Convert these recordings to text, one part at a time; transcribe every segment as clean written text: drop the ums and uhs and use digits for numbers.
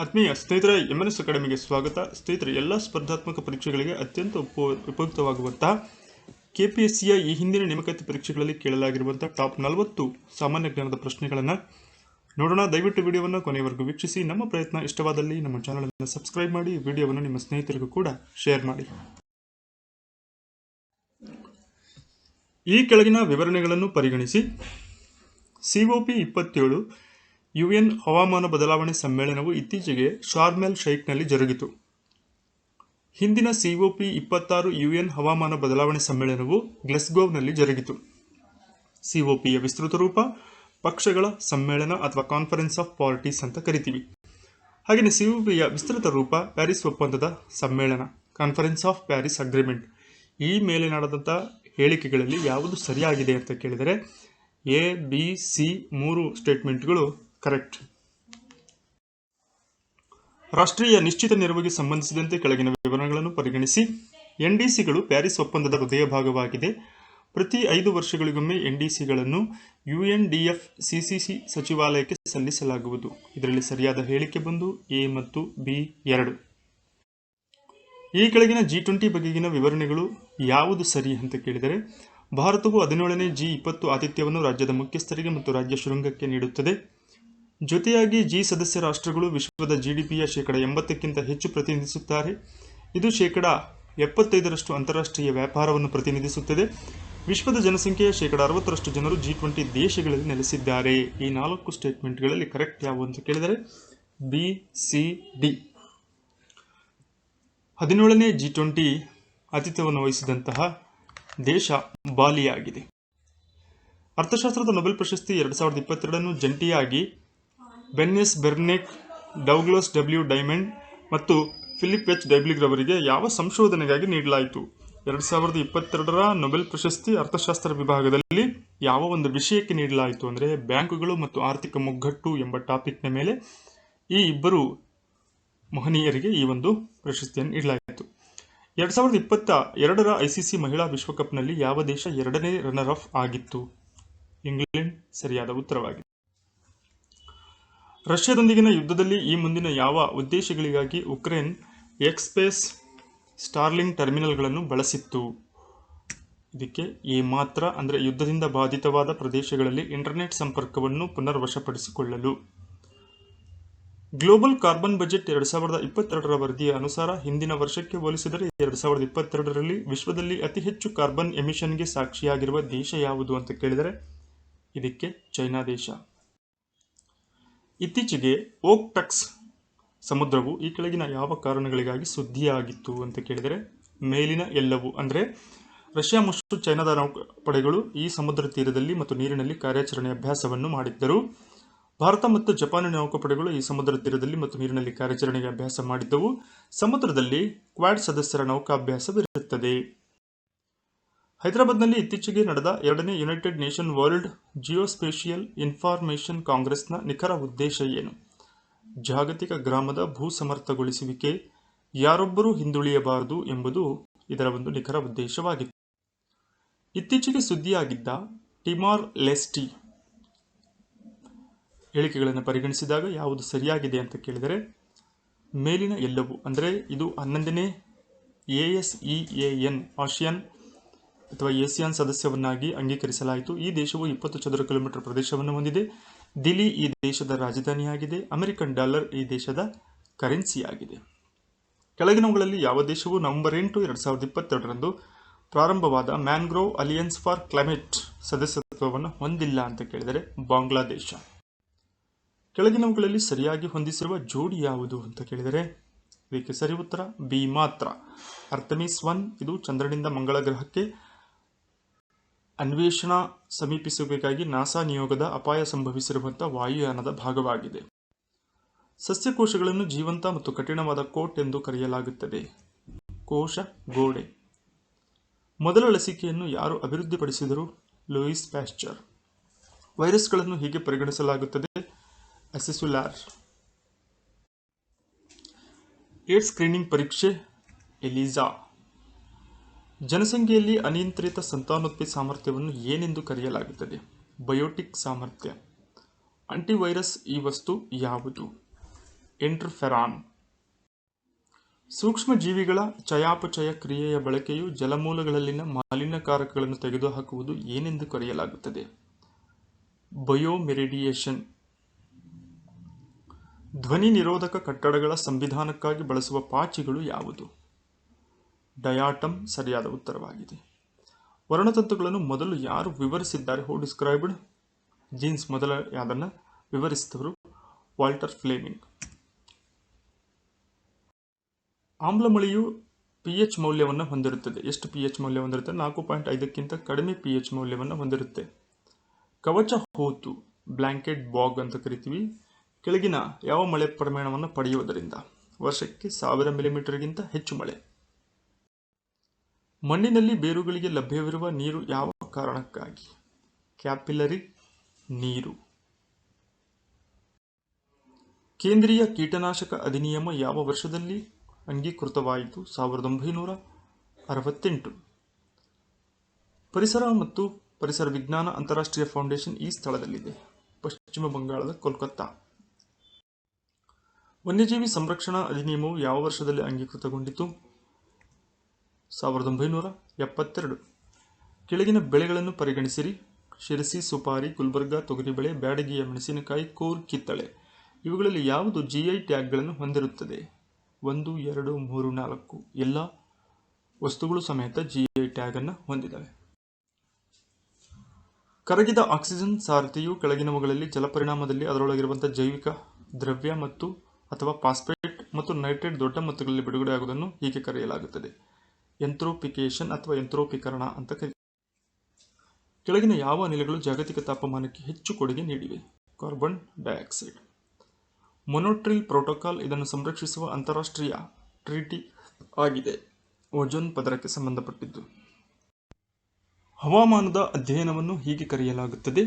ಆತ್ಮೀಯ ಸ್ನೇಹಿತರೆ, ಎಂಎನ್ಎಸ್ ಅಕಾಡೆಮಿಗೆ ಸ್ವಾಗತ. ಸ್ನೇಹಿತರೆ, ಎಲ್ಲ ಸ್ಪರ್ಧಾತ್ಮಕ ಪರೀಕ್ಷೆಗಳಿಗೆ ಅತ್ಯಂತ ಉಪಯುಕ್ತವಾಗುವಂತಹ ಕೆಪಿಎಸ್ಸಿಯ ಈ ಹಿಂದಿನ ನೇಮಕಾತಿ ಪರೀಕ್ಷೆಗಳಲ್ಲಿ ಕೇಳಲಾಗಿರುವಂತಹ ಟಾಪ್ 40 ಸಾಮಾನ್ಯ ಜ್ಞಾನದ ಪ್ರಶ್ನೆಗಳನ್ನು ನೋಡೋಣ. ದಯವಿಟ್ಟು ವಿಡಿಯೋವನ್ನು ಕೊನೆಯವರೆಗೂ ವೀಕ್ಷಿಸಿ. ನಮ್ಮ ಪ್ರಯತ್ನ ಇಷ್ಟವಾದಲ್ಲಿ ನಮ್ಮ ಚಾನಲ್ ಅನ್ನು ಸಬ್ಸ್ಕ್ರೈಬ್ ಮಾಡಿ, ವಿಡಿಯೋವನ್ನು ನಿಮ್ಮ ಸ್ನೇಹಿತರಿಗೂ ಕೂಡ ಶೇರ್ ಮಾಡಿ. ಈ ಕೆಳಗಿನ ವಿವರಣೆಗಳನ್ನು ಪರಿಗಣಿಸಿ. COP 27 UN ಹವಾಮಾನ ಬದಲಾವಣೆ ಸಮ್ಮೇಳನವು ಇತ್ತೀಚೆಗೆ ಶಾರ್ಮ್ ಎಲ್ ಶೈಖ್ನಲ್ಲಿ ಜರುಗಿತು. ಹಿಂದಿನ COP 26 UN ಹವಾಮಾನ ಬದಲಾವಣೆ ಸಮ್ಮೇಳನವು ಗ್ಲಾಸ್ಗೋವ್ನಲ್ಲಿ ಜರುಗಿತು. COPಯ ವಿಸ್ತೃತ ರೂಪ ಪಕ್ಷಗಳ ಸಮ್ಮೇಳನ ಅಥವಾ ಕಾನ್ಫರೆನ್ಸ್ ಆಫ್ ಪಾರ್ಟೀಸ್ ಅಂತ ಕರಿತೀವಿ. ಹಾಗೆಯೇ COPಯ ವಿಸ್ತೃತ ರೂಪ ಪ್ಯಾರಿಸ್ ಒಪ್ಪಂದದ ಸಮ್ಮೇಳನ, ಕಾನ್ಫರೆನ್ಸ್ ಆಫ್ ಪ್ಯಾರಿಸ್ ಅಗ್ರಿಮೆಂಟ್. ಈ ಮೇಲೆ ನಡೆದಂಥ ಹೇಳಿಕೆಗಳಲ್ಲಿ ಯಾವುದು ಸರಿಯಾಗಿದೆ ಅಂತ ಕೇಳಿದರೆ A, B, C 3 ಸ್ಟೇಟ್ಮೆಂಟ್ಗಳು ಕರೆಕ್ಟ್. ರಾಷ್ಟ್ರೀಯ ನಿಶ್ಚಿತ ನೆರವಿಗೆ ಸಂಬಂಧಿಸಿದಂತೆ ಕೆಳಗಿನ ವಿವರಣೆಗಳನ್ನು ಪರಿಗಣಿಸಿ. NDCಗಳು ಪ್ಯಾರಿಸ್ ಒಪ್ಪಂದದ ಹೃದಯ ಭಾಗವಾಗಿದೆ. ಪ್ರತಿ 5 ವರ್ಷಗಳಿಗೊಮ್ಮೆ NDCಗಳನ್ನು UNDFCCC ಸಚಿವಾಲಯಕ್ಕೆ ಸಲ್ಲಿಸಲಾಗುವುದು. ಇದರಲ್ಲಿ ಸರಿಯಾದ ಹೇಳಿಕೆ ಬಂದು A ಮತ್ತು B 2. ಈ ಕೆಳಗಿನ G20 ಬಗೆಗಿನ ವಿವರಣೆಗಳು ಯಾವುದು ಸರಿ ಅಂತ ಕೇಳಿದರೆ, ಭಾರತವು 17ನೇ G20 ಆತಿಥ್ಯವನ್ನು ರಾಜ್ಯದ ಮುಖ್ಯಸ್ಥರಿಗೆ ಮತ್ತು ರಾಜ್ಯ ಶೃಂಗಕ್ಕೆ ನೀಡುತ್ತದೆ. ಜೊತೆಯಾಗಿ G ಸದಸ್ಯ ರಾಷ್ಟ್ರಗಳು ವಿಶ್ವದ GDPಯ 80%ಕ್ಕಿಂತ ಹೆಚ್ಚು ಪ್ರತಿನಿಧಿಸುತ್ತಾರೆ. ಇದು 75% ಅಂತಾರಾಷ್ಟ್ರೀಯ ವ್ಯಾಪಾರವನ್ನು ಪ್ರತಿನಿಧಿಸುತ್ತದೆ. ವಿಶ್ವದ ಜನಸಂಖ್ಯೆಯ 60% ಜನರು G20 ದೇಶಗಳಲ್ಲಿ ನೆಲೆಸಿದ್ದಾರೆ. ಈ 4 ಸ್ಟೇಟ್ಮೆಂಟ್ಗಳಲ್ಲಿ ಕರೆಕ್ಟ್ ಯಾವುವು ಅಂತ ಕೇಳಿದರೆ B, C, D. 17ನೇ G20 ಆತಿಥ್ಯವನ್ನು ವಹಿಸಿದಂತಹ ದೇಶ ಬಾಲಿಯಾಗಿದೆ. ಅರ್ಥಶಾಸ್ತ್ರದ ನೊಬೆಲ್ ಪ್ರಶಸ್ತಿ 2022 ಜಂಟಿಯಾಗಿ ಬೆನ್ ಎಸ್ ಬೆರ್ನೆಕ್, ಡೌಗ್ಲಾಸ್ W. ಡೈಮಂಡ್ ಮತ್ತು ಫಿಲಿಪ್ H. ಡೈಬ್ಲಿಗ್ ರವರಿಗೆ ಯಾವ ಸಂಶೋಧನೆಗಾಗಿ ನೀಡಲಾಯಿತು? 2022ರ ನೊಬೆಲ್ ಪ್ರಶಸ್ತಿ ಅರ್ಥಶಾಸ್ತ್ರ ವಿಭಾಗದಲ್ಲಿ ಯಾವ ಒಂದು ವಿಷಯಕ್ಕೆ ನೀಡಲಾಯಿತು ಅಂದರೆ ಬ್ಯಾಂಕುಗಳು ಮತ್ತು ಆರ್ಥಿಕ ಮುಗ್ಗಟ್ಟು ಎಂಬ ಟಾಪಿಕ್ನ ಮೇಲೆ ಈ ಇಬ್ಬರು ಮಹನೀಯರಿಗೆ ಈ ಒಂದು ಪ್ರಶಸ್ತಿಯನ್ನು ನೀಡಲಾಯಿತು. 2022ರ ICC ಮಹಿಳಾ ವಿಶ್ವಕಪ್ನಲ್ಲಿ ಯಾವ ದೇಶ 2ನೇ ರನ್ನರ್ ಅಪ್ ಆಗಿತ್ತು? ಇಂಗ್ಲೆಂಡ್ ಸರಿಯಾದ ಉತ್ತರವಾಗಿದೆ. ರಷ್ಯಾದೊಂದಿಗಿನ ಯುದ್ಧದಲ್ಲಿ ಈ ಮುಂದಿನ ಯಾವ ಉದ್ದೇಶಗಳಿಗಾಗಿ ಉಕ್ರೇನ್ ಎಕ್ಸ್ಪೇಸ್ ಸ್ಟಾರ್ಲಿಂಗ್ ಟರ್ಮಿನಲ್ಗಳನ್ನು ಬಳಸಿತ್ತು? ಇದಕ್ಕೆ A ಮಾತ್ರ, ಅಂದರೆ ಯುದ್ಧದಿಂದ ಬಾಧಿತವಾದ ಪ್ರದೇಶಗಳಲ್ಲಿ ಇಂಟರ್ನೆಟ್ ಸಂಪರ್ಕವನ್ನು ಪುನರ್ವಶಪಡಿಸಿಕೊಳ್ಳಲು. ಗ್ಲೋಬಲ್ ಕಾರ್ಬನ್ ಬಜೆಟ್ 2022ರ ವರದಿಯ ಅನುಸಾರ ಹಿಂದಿನ ವರ್ಷಕ್ಕೆ ಹೋಲಿಸಿದರೆ 2022ರಲ್ಲಿ ವಿಶ್ವದಲ್ಲಿ ಅತಿ ಹೆಚ್ಚು ಕಾರ್ಬನ್ ಎಮಿಷನ್ಗೆ ಸಾಕ್ಷಿಯಾಗಿರುವ ದೇಶ ಯಾವುದು ಅಂತ ಕೇಳಿದರೆ ಇದಕ್ಕೆ ಚೈನಾ ದೇಶ. ಇತ್ತೀಚೆಗೆ ಓಕ್ಟಕ್ಸ್ ಸಮುದ್ರವು ಈ ಕೆಳಗಿನ ಯಾವ ಕಾರಣಗಳಿಗಾಗಿ ಸುದ್ದಿಯಾಗಿತ್ತು ಅಂತ ಕೇಳಿದರೆ ಮೇಲಿನ ಎಲ್ಲವೂ, ಅಂದರೆ ರಷ್ಯಾ ಮತ್ತು ಚೈನಾದ ನೌಕಾಪಡೆಗಳು ಈ ಸಮುದ್ರ ತೀರದಲ್ಲಿ ಮತ್ತು ನೀರಿನಲ್ಲಿ ಕಾರ್ಯಾಚರಣೆ ಅಭ್ಯಾಸವನ್ನು ಮಾಡಿದ್ದರು. ಭಾರತ ಮತ್ತು ಜಪಾನಿನ ನೌಕಾಪಡೆಗಳು ಈ ಸಮುದ್ರ ತೀರದಲ್ಲಿ ಮತ್ತು ನೀರಿನಲ್ಲಿ ಕಾರ್ಯಾಚರಣೆಗೆ ಅಭ್ಯಾಸ ಮಾಡಿದ್ದವು. ಸಮುದ್ರದಲ್ಲಿ ಕ್ವಾಡ್ ಸದಸ್ಯರ ನೌಕಾಭ್ಯಾಸವಿರುತ್ತದೆ. ಹೈದರಾಬಾದ್ನಲ್ಲಿ ಇತ್ತೀಚೆಗೆ ನಡೆದ 2ನೇ United nation world geospatial information ಕಾಂಗ್ರೆಸ್ನ ನಿಖರ ಉದ್ದೇಶ ಏನು? ಜಾಗತಿಕ ಗ್ರಾಮದ ಭೂಸಮರ್ಥಗೊಳಿಸುವಿಕೆ, ಯಾರೊಬ್ಬರೂ ಹಿಂದುಳಿಯಬಾರದು ಎಂಬುದು ಇದರ ಒಂದು ನಿಖರ ಉದ್ದೇಶವಾಗಿತ್ತು. ಇತ್ತೀಚೆಗೆ ಸುದ್ದಿಯಾಗಿದ್ದ ಟಿಮಾರ್ ಲೆಸ್ಟಿ ಹೇಳಿಕೆಗಳನ್ನು ಪರಿಗಣಿಸಿದಾಗ ಯಾವುದು ಸರಿಯಾಗಿದೆ ಅಂತ ಕೇಳಿದರೆ ಮೇಲಿನ ಎಲ್ಲವೂ, ಅಂದರೆ ಇದು 11ನೇ ASEAN ಆಸಿಯಾನ್ ಅಥವಾ ಏಸಿಯಾನ್ ಸದಸ್ಯವನ್ನಾಗಿ ಅಂಗೀಕರಿಸಲಾಯಿತು. ಈ ದೇಶವು 20 ಚದರ ಕಿಲೋಮೀಟರ್ ಪ್ರದೇಶವನ್ನು ಹೊಂದಿದೆ. ದಿಲ್ಲಿ ಈ ದೇಶದ ರಾಜಧಾನಿಯಾಗಿದೆ. ಅಮೆರಿಕನ್ ಡಾಲರ್ ಈ ದೇಶದ ಕರೆನ್ಸಿಯಾಗಿದೆ. ಕೆಳಗಿನವುಗಳಲ್ಲಿ ಯಾವ ದೇಶವು ನವೆಂಬರ್ 8, 2022ರಂದು ಪ್ರಾರಂಭವಾದ ಮ್ಯಾಂಗ್ರೋವ್ ಅಲಿಯನ್ಸ್ ಫಾರ್ ಕ್ಲೈಮೇಟ್ ಸದಸ್ಯತ್ವವನ್ನು ಹೊಂದಿಲ್ಲ ಅಂತ ಕೇಳಿದರೆ ಬಾಂಗ್ಲಾದೇಶ. ಕೆಳಗಿನವುಗಳಲ್ಲಿ ಸರಿಯಾಗಿ ಹೊಂದಿಸಿರುವ ಜೋಡಿ ಯಾವುದು ಅಂತ ಕೇಳಿದರೆ ಇದಕ್ಕೆ ಸರಿ ಉತ್ತರ B ಮಾತ್ರ. ಅರ್ಥಮಿಸ್ 1 ಇದು ಚಂದ್ರನಿಂದ ಮಂಗಳ ಗ್ರಹಕ್ಕೆ ಅನ್ವೇಷಣಾ ಸಮೀಪಿಸುವಿಕೆಗಾಗಿ ನಾಸಾ ನಿಯೋಗದ ಅಪಾಯ ಸಂಭವಿಸಿರುವಂತಹ ವಾಯುಯಾನದ ಭಾಗವಾಗಿದೆ. ಸಸ್ಯಕೋಶಗಳನ್ನು ಜೀವಂತ ಮತ್ತು ಕಠಿಣವಾದ ಕೋಟ್ ಎಂದು ಕರೆಯಲಾಗುತ್ತದೆ. ಕೋಶ ಗೋಡೆ. ಮೊದಲ ಲಸಿಕೆಯನ್ನು ಯಾರು ಅಭಿವೃದ್ಧಿಪಡಿಸಿದರು? Louis Pasteur. ವೈರಸ್ಗಳನ್ನು ಹೀಗೆ ಪರಿಗಣಿಸಲಾಗುತ್ತದೆ: ಅಸಿಸುಲಾರ್. ಏಡ್ಸ್ ಸ್ಕ್ರೀನಿಂಗ್ ಪರೀಕ್ಷೆ ಎಲಿಸಾ. ಜನಸಂಖ್ಯೆಯಲ್ಲಿ ಅನಿಯಂತ್ರಿತ ಸಂತಾನೋತ್ಪತ್ತಿ ಸಾಮರ್ಥ್ಯವನ್ನು ಏನೆಂದು ಕರೆಯಲಾಗುತ್ತದೆ? ಬಯೋಟಿಕ್ ಸಾಮರ್ಥ್ಯ. ಆಂಟಿವೈರಸ್ ಈ ವಸ್ತು ಯಾವುದು? ಇಂಟರ್ಫೆರಾನ್. ಸೂಕ್ಷ್ಮ ಜೀವಿಗಳ ಚಯಾಪಚಯ ಕ್ರಿಯೆಯ ಬಳಕೆಯು ಜಲಮೂಲಗಳಲ್ಲಿನ ಮಾಲಿನ್ಯಕಾರಕಗಳನ್ನು ತೆಗೆದುಹಾಕುವುದು ಏನೆಂದು ಕರೆಯಲಾಗುತ್ತದೆ? ಬಯೋಮೆರಿಡಿಯೇಷನ್. ಧ್ವನಿ ನಿರೋಧಕ ಕಟ್ಟಡಗಳ ಸಂವಿಧಾನಕ್ಕಾಗಿ ಬಳಸುವ ಪಾಚಿಗಳು ಯಾವುದು? ಡಯಾಟಮ್ ಸರಿಯಾದ ಉತ್ತರವಾಗಿದೆ. ವರ್ಣತಂತುಗಳನ್ನು ಮೊದಲು ಯಾರು ವಿವರಿಸಿದ್ದಾರೆ? ಹೂ ಡಿಸ್ಕ್ರೈಬ್ಡ್ ಜೀನ್ಸ್. ಮೊದಲ ಅದನ್ನು ವಿವರಿಸಿದವರು ವಾಲ್ಟರ್ ಫ್ಲೇಮಿಂಗ್. ಆಮ್ಲಮಳಿಯು pH ಮೌಲ್ಯವನ್ನು ಹೊಂದಿರುತ್ತದೆ. ಎಷ್ಟು pH ಮೌಲ್ಯ ಹೊಂದಿರುತ್ತೆ? 4.5ಕ್ಕಿಂತ ಕಡಿಮೆ pH ಮೌಲ್ಯವನ್ನು ಹೊಂದಿರುತ್ತೆ. ಕವಚ ಹೋತು, ಬ್ಲ್ಯಾಂಕೆಟ್ ಬಾಗ್ ಅಂತ ಕರಿತೀವಿ, ಕೆಳಗಿನ ಯಾವ ಮಳೆ ಪ್ರಮಾಣವನ್ನು ಪಡೆಯುವುದರಿಂದ? ವರ್ಷಕ್ಕೆ 1000 ಮಿಲಿಮೀಟರ್ಗಿಂತ ಹೆಚ್ಚು ಮಳೆ. ಮಣ್ಣಿನಲ್ಲಿ ಬೇರುಗಳಿಗೆ ಲಭ್ಯವಿರುವ ನೀರು ಯಾವ ಕಾರಣಕ್ಕಾಗಿ? ಕ್ಯಾಪಿಲರಿ ನೀರು. ಕೇಂದ್ರೀಯ ಕೀಟನಾಶಕ ಅಧಿನಿಯಮ ಯಾವ ವರ್ಷದಲ್ಲಿ ಅಂಗೀಕೃತವಾಯಿತು? 1968. ಪರಿಸರ ಮತ್ತು ಪರಿಸರ ವಿಜ್ಞಾನ ಅಂತಾರಾಷ್ಟ್ರೀಯ ಫೌಂಡೇಶನ್ ಈ ಸ್ಥಳದಲ್ಲಿದೆ. ಪಶ್ಚಿಮ ಬಂಗಾಳದ ಕೋಲ್ಕತ್ತಾ. ವನ್ಯಜೀವಿ ಸಂರಕ್ಷಣಾ ಅಧಿನಿಯಮವು ಯಾವ ವರ್ಷದಲ್ಲಿ ಅಂಗೀಕೃತಗೊಂಡಿತು? 1972. ಕೆಳಗಿನ ಬೆಳೆಗಳನ್ನು ಪರಿಗಣಿಸಿರಿ. ಶಿರಸಿ, ಸುಪಾರಿ, ಗುಲ್ಬರ್ಗಾ ತೊಗರಿಬೇಳೆ, ಬ್ಯಾಡಗಿಯ ಮೆಣಸಿನಕಾಯಿ, ಕೂರ್ಗ್ ಕಿತ್ತಳೆ. ಇವುಗಳಲ್ಲಿ ಯಾವುದು GI ಟ್ಯಾಗ್ಗಳನ್ನು ಹೊಂದಿರುತ್ತದೆ? 1, 2, 3, 4. ಎಲ್ಲ ವಸ್ತುಗಳು ಸಮೇತ GI ಟ್ಯಾಗ್ ಅನ್ನು ಹೊಂದಿದವೆ. ಕರಗಿದ ಆಕ್ಸಿಜನ್ ಸಾರಥಿಯು ಕೆಳಗಿನವುಗಳಲ್ಲಿ ಜಲಪರಿಣಾಮದಲ್ಲಿ ಅದರೊಳಗಿರುವಂತಹ ಜೈವಿಕ ದ್ರವ್ಯ ಮತ್ತು ಅಥವಾ ಫಾಸ್ಫೇಟ್ ಮತ್ತು ನೈಟ್ರೇಟ್ ದೊಡ್ಡ ಮೊತ್ತಗಳಲ್ಲಿ ಬಿಡುಗಡೆಯಾಗುವುದನ್ನು ಹೀಗೆ ಕರೆಯಲಾಗುತ್ತದೆ? ಎಂಟ್ರೋಪಿಕೇಶನ್ ಅಥವಾ ಎಂಟ್ರೋಪೀಕರಣ ಅಂತ ಕರೆಯುತ್ತಾರೆ. ಕೆಳಗಿನ ಯಾವ ಅನಿಲಗಳು ಜಾಗತಿಕ ತಾಪಮಾನಕ್ಕೆ ಹೆಚ್ಚು ಕೊಡುಗೆ ನೀಡಿವೆ? Carbon dioxide. ಮೊನೊಟ್ರಿಲ್ ಪ್ರೋಟೋಕಾಲ್ ಇದನ್ನು ಸಂರಕ್ಷಿಸುವ ಅಂತಾರಾಷ್ಟ್ರೀಯ ಟ್ರೀಟಿ ಆಗಿದೆ. ಓಜೋನ್ ಪದರಕ್ಕೆ ಸಂಬಂಧಪಟ್ಟಿದ್ದು. ಹವಾಮಾನದ ಅಧ್ಯಯನವನ್ನು ಹೀಗೆ ಕರೆಯಲಾಗುತ್ತದೆ?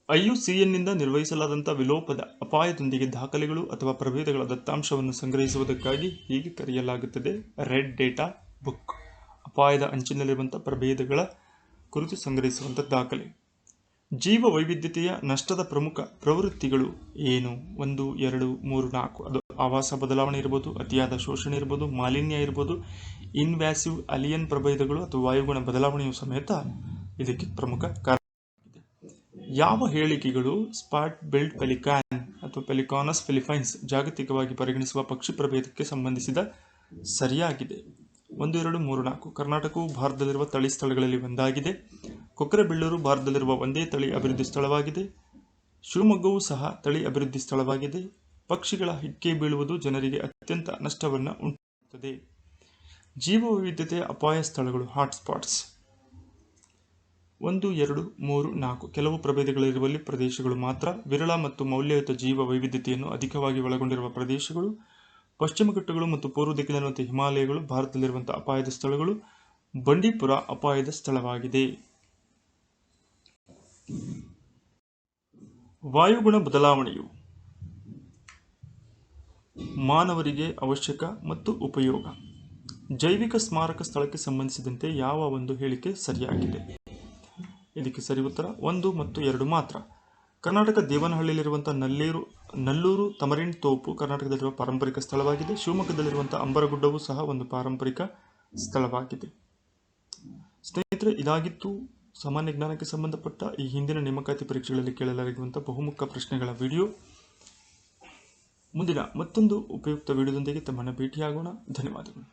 IUCNನಿಂದ ನಿರ್ವಹಿಸಲಾದಂತಹ ವಿಲೋಪದ ಅಪಾಯದೊಂದಿಗೆ ದಾಖಲೆಗಳು ಅಥವಾ ಪ್ರಭೇದಗಳ ದತ್ತಾಂಶವನ್ನು ಸಂಗ್ರಹಿಸುವುದಕ್ಕಾಗಿ ಹೀಗೆ ಕರೆಯಲಾಗುತ್ತದೆ? Red data book. ಅಪಾಯದ ಅಂಚಿನಲ್ಲಿರುವಂತಹ ಪ್ರಭೇದಗಳ ಕುರಿತು ಸಂಗ್ರಹಿಸುವಂಥ ದಾಖಲೆ. ಜೀವ ವೈವಿಧ್ಯತೆಯ ನಷ್ಟದ ಪ್ರಮುಖ ಪ್ರವೃತ್ತಿಗಳು ಏನು? 1, 2, 3, 4. ಅದು ಆವಾಸ ಬದಲಾವಣೆ ಇರ್ಬೋದು, ಅತಿಯಾದ ಶೋಷಣೆ ಇರ್ಬೋದು, ಮಾಲಿನ್ಯ ಇರ್ಬೋದು, ಇನ್ವ್ಯಾಸಿವ್ ಅಲಿಯನ್ ಪ್ರಭೇದಗಳು ಅಥವಾ ವಾಯುಗುಣ ಬದಲಾವಣೆಯು ಸಮೇತ ಇದಕ್ಕೆ ಪ್ರಮುಖ ಕಾರಣ. ಯಾವ ಹೇಳಿಕೆಗಳು ಸ್ಪಾಟ್ ಬಿಲ್ಡ್ ಪೆಲಿಕಾನ್ ಅಥವಾ ಪೆಲಿಕಾನಸ್ ಫಿಲಿಪೈನ್ಸ್ ಜಾಗತಿಕವಾಗಿ ಪರಿಗಣಿಸುವ ಪಕ್ಷಿ ಪ್ರಭೇದಕ್ಕೆ ಸಂಬಂಧಿಸಿದ ಸರಿಯಾಗಿದೆ? 1, 2, 3, 4. ಕರ್ನಾಟಕವು ಭಾರತದಲ್ಲಿರುವ ತಳಿ ಸ್ಥಳಗಳಲ್ಲಿ ಒಂದಾಗಿದೆ. ಕೊಕ್ಕರೆಬೆಳ್ಳೂರು ಭಾರತದಲ್ಲಿರುವ ಒಂದೇ ತಳಿ ಅಭಿವೃದ್ಧಿ ಸ್ಥಳವಾಗಿದೆ. ಶಿವಮೊಗ್ಗವೂ ಸಹ ತಳಿ ಅಭಿವೃದ್ಧಿ ಸ್ಥಳವಾಗಿದೆ. ಪಕ್ಷಿಗಳ ಹಿಕ್ಕೆ ಬೀಳುವುದು ಜನರಿಗೆ ಅತ್ಯಂತ ನಷ್ಟವನ್ನು ಉಂಟುಮಾಡುತ್ತದೆ. ಜೀವ ವೈವಿಧ್ಯತೆಯ ಅಪಾಯ ಸ್ಥಳಗಳು ಹಾಟ್ಸ್ಪಾಟ್ಸ್. 1, 2, 3, 4. ಕೆಲವು ಪ್ರಭೇದಗಳಿರುವಲ್ಲಿ ಪ್ರದೇಶಗಳು ಮಾತ್ರ. ವಿರಳ ಮತ್ತು ಮೌಲ್ಯಯುತ ಜೀವ ವೈವಿಧ್ಯತೆಯನ್ನು ಅಧಿಕವಾಗಿ ಒಳಗೊಂಡಿರುವ ಪ್ರದೇಶಗಳು. ಪಶ್ಚಿಮ ಘಟ್ಟಗಳು ಮತ್ತು ಪೂರ್ವ ದಿಕ್ಕಿನಲ್ಲಿರುವಂತಹ ಹಿಮಾಲಯಗಳು ಭಾರತದಲ್ಲಿರುವಂತಹ ಅಪಾಯದ ಸ್ಥಳಗಳು. ಬಂಡೀಪುರ ಅಪಾಯದ ಸ್ಥಳವಾಗಿದೆ. ವಾಯುಗುಣ ಬದಲಾವಣೆಯು ಮಾನವರಿಗೆ ಅವಶ್ಯಕ ಮತ್ತು ಉಪಯೋಗ. ಜೈವಿಕ ಸ್ಮಾರಕ ಸ್ಥಳಕ್ಕೆ ಸಂಬಂಧಿಸಿದಂತೆ ಯಾವ ಒಂದು ಹೇಳಿಕೆ ಸರಿಯಾಗಿದೆ? ಇದಕ್ಕೆ ಸರಿ ಉತ್ತರ 1 ಮತ್ತು 2 ಮಾತ್ರ. ಕರ್ನಾಟಕ ದೇವನಹಳ್ಳಿಯಲ್ಲಿರುವಂತಹ ನಲ್ಲೂರು ತಮರಿನ್ ತೋಪು ಕರ್ನಾಟಕದಲ್ಲಿರುವ ಪಾರಂಪರಿಕ ಸ್ಥಳವಾಗಿದೆ. ಶಿವಮೊಗ್ಗದಲ್ಲಿರುವಂತಹ ಅಂಬರಗುಡ್ಡವೂ ಸಹ ಒಂದು ಪಾರಂಪರಿಕ ಸ್ಥಳವಾಗಿದೆ. ಸ್ನೇಹಿತರೆ, ಇದಾಗಿತ್ತು ಸಾಮಾನ್ಯ ಜ್ಞಾನಕ್ಕೆ ಸಂಬಂಧಪಟ್ಟ ಈ ಹಿಂದಿನ ನೇಮಕಾತಿ ಪರೀಕ್ಷೆಗಳಲ್ಲಿ ಕೇಳಲಾಗಿರುವಂತಹ ಬಹುಮುಖ ಪ್ರಶ್ನೆಗಳ ವಿಡಿಯೋ. ಮುಂದಿನ ಮತ್ತೊಂದು ಉಪಯುಕ್ತ ವಿಡಿಯೋದೊಂದಿಗೆ ತಮ್ಮನ್ನು ಭೇಟಿಯಾಗೋಣ. ಧನ್ಯವಾದಗಳು.